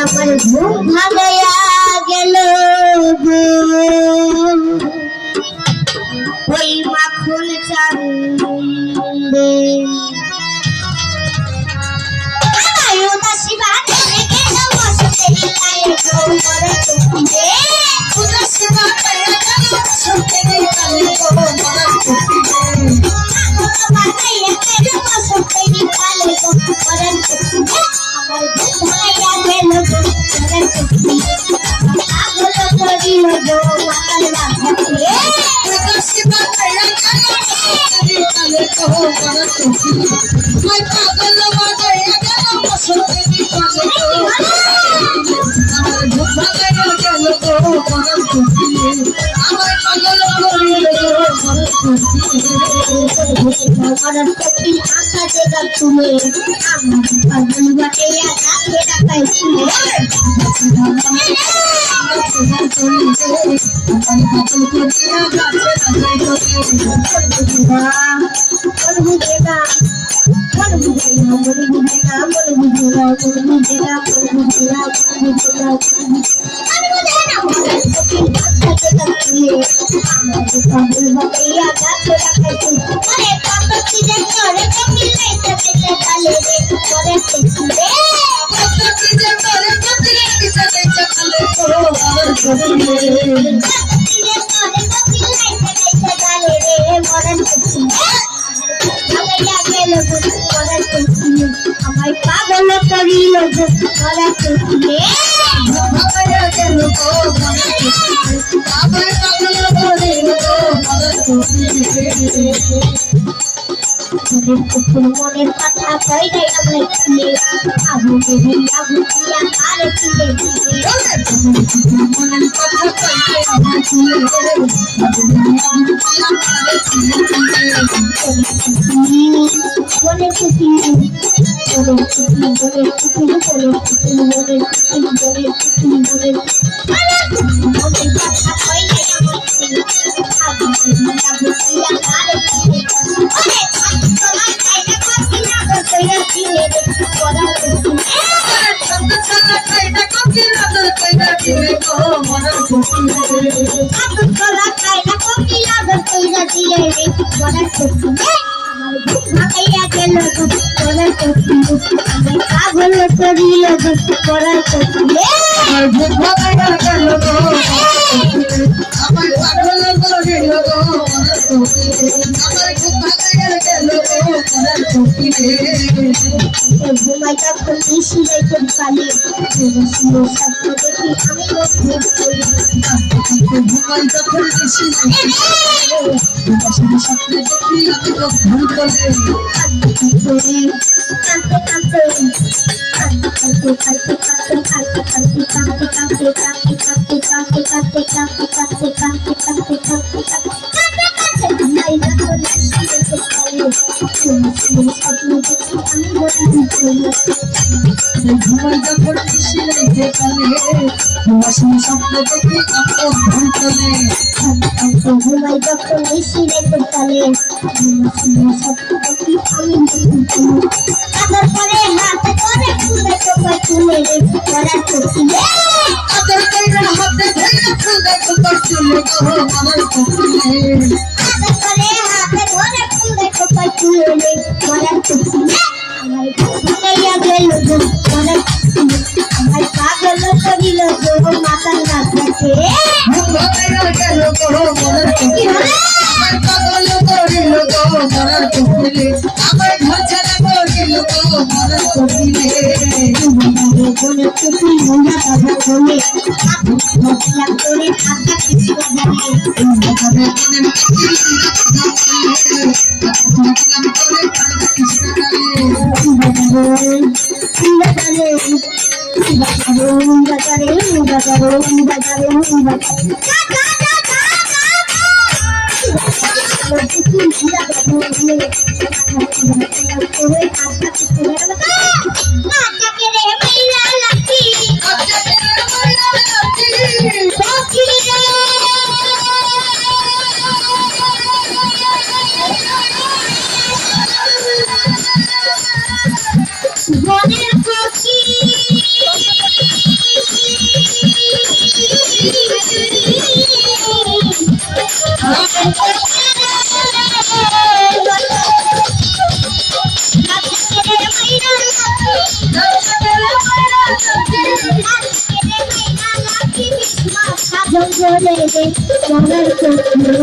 আমার ঘুম ভাঙাইয়া গেল ওই মাখন চাঁদে উদাসী বাদে গেল বসতে গেলে করে চুপিয়ে উদাসী বাদে গেল বসতে গেলে আমার পাগল করিল ধরা চুকিয়ে মনের কথা কই নাই আমার খুলে আবু দেবী আবু দিয়া কারে খুলে মনের কথা কই নাই আমার খুলে মনে খুশি পাগল করিল করার চুকিয়ে ঘুমাই তখন বেশি দেখুন কালে স্বপ্ন দেখি আমি ঘুমাই তখন বেশি স্বপ্ন দেখি আমি পাগল করিল মাতার নাচে জঙ্গলে রে মরার কোকিলে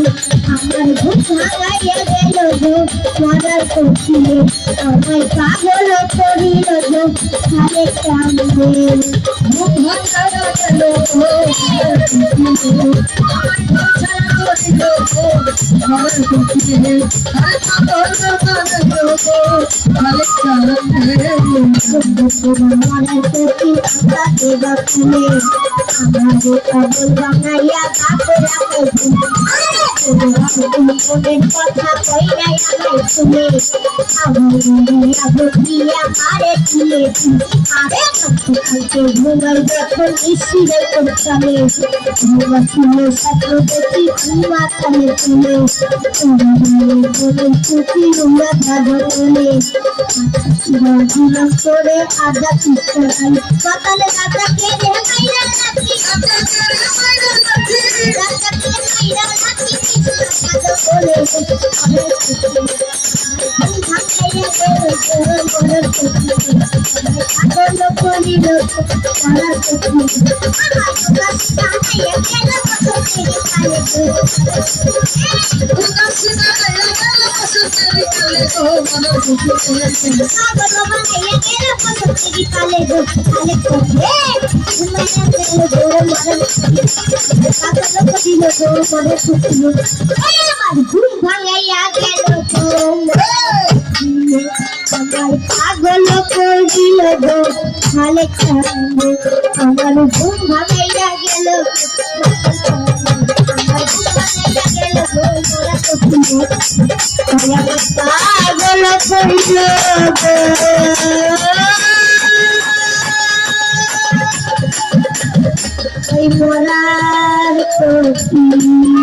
আমার ঘুম ভাঙাইয়া গেল গো মরার কোকিলে আমায় পাগল করিল গো খালে কান্দে ঘুম ভাঙাইয়া গেল গো মরার কোকিলে আমায় পাগল করিল গো খালে কান্দে মরার কোকিলে কাঁদে বাকুলে আমারে পাগল বানাইয়া কাপড়া কইছি কোনের কথা কই নাই আমায় শুনে আমার দিয়া মারে তুলে আরে খাইতে ঘুমাই যখন ইসিরে করছালে ঘুমা তুলে স্বপ্ন দেখি ঘুমা খালে তুলে বলে চুকি রুমা ধাগর বলে দিলাম করে আদা পিস্তা খাই পাতালে দাদা কে দেখাইরা রাখি ঘুম ভাঙাইয়া গেল পাগল করিল গো খালে কান্দে আমার ঘুম ভাঙাইয়া গেল পাগল করিল গো ওই মরার কোকিলে